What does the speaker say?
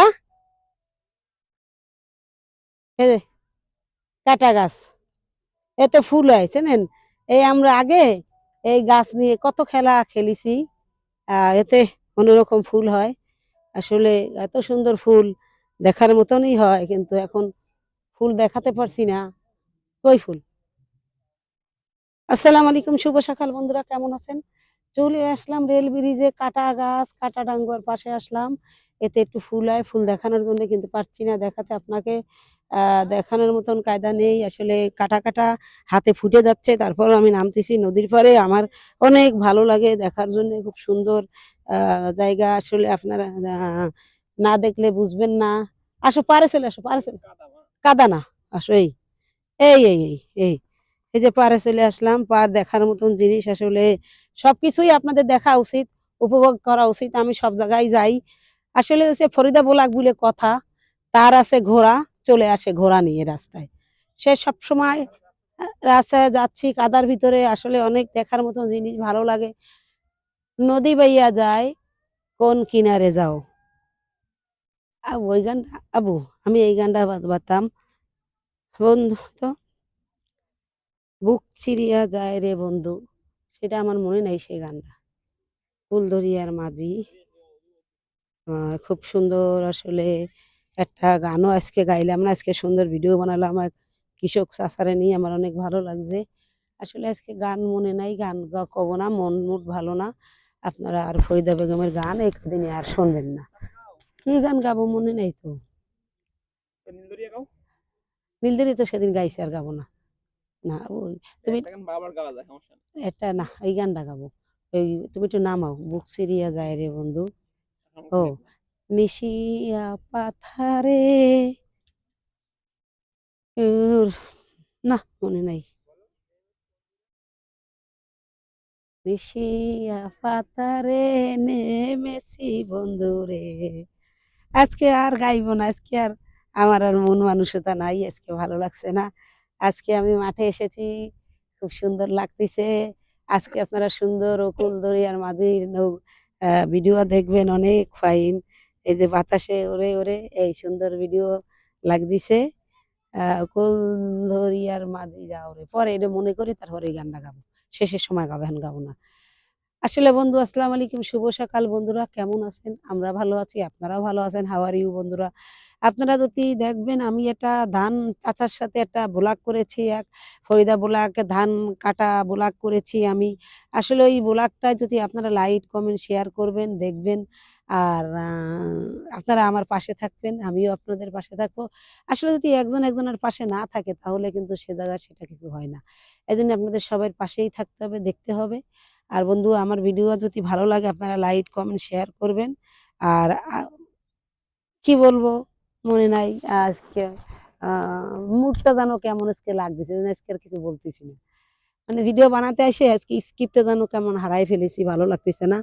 আহ, এই যে কাটা গাছ, এতে ফুল হয় চেনেন? এই আমরা আগে এই গাছ নিয়ে কত খেলা খেলেছি। এতে অন্যরকম ফুল হয়, আসলে এত সুন্দর ফুল দেখার মতনই হয়, কিন্তু এখন ফুল দেখাতে পারছি না। কই ফুল? আসসালামু আলাইকুম, শুভ সকাল বন্ধুরা, কেমন আছেন? চলে আসলাম রেল ব্রিজে, কাটা গাছ কাটা ডাঙ্গুয়ার পাশে আসলাম। এতে একটু ফুল হয়, ফুল দেখানোর জন্য কিন্তু পারছি না দেখাতে আপনাকে। দেখানোর মতন কায়দা নেই, আসলে কাটা কাটা হাতে ফুটে যাচ্ছে, তারপর আমি নামতেছি নদীর পাড়ে। আমার অনেক ভালো লাগে দেখার জন্য, খুব সুন্দর জায়গা। আসলে আপনারা না দেখলে বুঝবেন না। আসো পারে চলে আসো, পারে চলে। কাদা না, আসো এই এই এই এই এই এই যে পাড়ে চলে আসলাম। পাড় দেখার মতন জিনিস, আসলে সবকিছুই আপনাদের দেখা উচিত, উপভোগ করা উচিত। আমি সব জায়গায় যাই, আসলে হচ্ছে ফরিদা বোলাক বলে কথা। তার আছে ঘোড়া, চলে আসে ঘোড়া নিয়ে রাস্তায়। সে সব সময় রাস্তায় যাচ্ছি কাদার ভিতরে, আসলে অনেক দেখার মতন জিনিস, ভালো লাগে। নদী বাইয়া যায়, কোন কিনারে যাও। ওই গানটা আবু, আমি এই গানটা বাদবাতাম বন্ধু তো, বুক চিরিয়া যায় রে বন্ধু, সেটা আমার মনে নাই সেই গানটা। ফুলদরিয়ার মাঝি, খুব সুন্দর আসলে। একটা গানও আজকে গাইলাম না, আজকে সুন্দর ভিডিও বানালাম এক কৃষক চাচারে নিয়ে, আমার অনেক ভালো লাগছে। আসলে আজকে গান মনে নাই, গান কব না, মন মুড ভালো না। আপনারা আর ফরিদা বেগমের গান এই কদিনে আর শুনবেন না। কি গান গাবো মনে নেই তো। নীলদেরি তো সেদিন গাইছে, আর গাবো না। না ওই তুমি এটা না, এই গানটা গাবো। ওই তুমি একটু নামাও, বুক চিরিয়া যায় রে বন্ধু। ও নিশিয়া পাথারে, উর, না মনে নাই। নিশিয়া পাতারে নেমেছি বন্ধু রে। আজকে আর গাইবো না, আজকে আর আমার আর মন মানসিকতা নাই, আজকে ভালো লাগছে না। আজকে আমি মাঠে এসেছি, খুব সুন্দর লাগতেছে। আজকে আপনারা সুন্দর অকুল দরিয়ার মাঝি ভিডিও দেখবেন, অনেক ফাইন। এই যে বাতাসে ওরে ওরে এই সুন্দর ভিডিও লাগতেছে। অকুল দরিয়ার মাঝি যাও রে, পরে এটা মনে করি তারপরে এই গানটা গাবো, শেষের সময় গাবো, এখন গাবো না। আসলে বন্ধু, আসসালামু আলাইকুম, শুভ সকাল বন্ধুরা, কেমন আছেন? আমরা ভালো আছি, আপনারাও ভালো আছেন। হাউ আর ইউ বন্ধুরা? আপনারা যদি দেখবেন, আমি একটা ধান চাচার সাথে একটা ব্লগ করেছি, এক ফরিদা ব্লগ, ধান কাটা ব্লগ করেছি আমি। আসলে ওই ব্লগটায় যদি আপনারা লাইক কমেন্ট শেয়ার করবেন, দেখবেন। আর আপনারা আমার পাশে থাকবেন, আমিও আপনাদের পাশে থাকবো। আসলে যদি একজন একজনের পাশে না থাকে, তাহলে কিন্তু সে জায়গায় সেটা কিছু হয় না। এই জন্য আপনাদের সবার পাশেই থাকতে হবে, দেখতে হবে। আর বন্ধু, আমার ভিডিও যদি ভালো লাগে, আপনারা লাইক কমেন্ট শেয়ার করবেন। আর কি বলবো মনে নাই আজকে। মুডটা যেন কেমন আজকে লাগতেছে, আজকে আর কিছু বলতেছি না। মানে ভিডিও বানাতে এসে আজকে স্ক্রিপ্টটা যেন কেমন হারাই ফেলেছি, ভালো লাগতেছে না।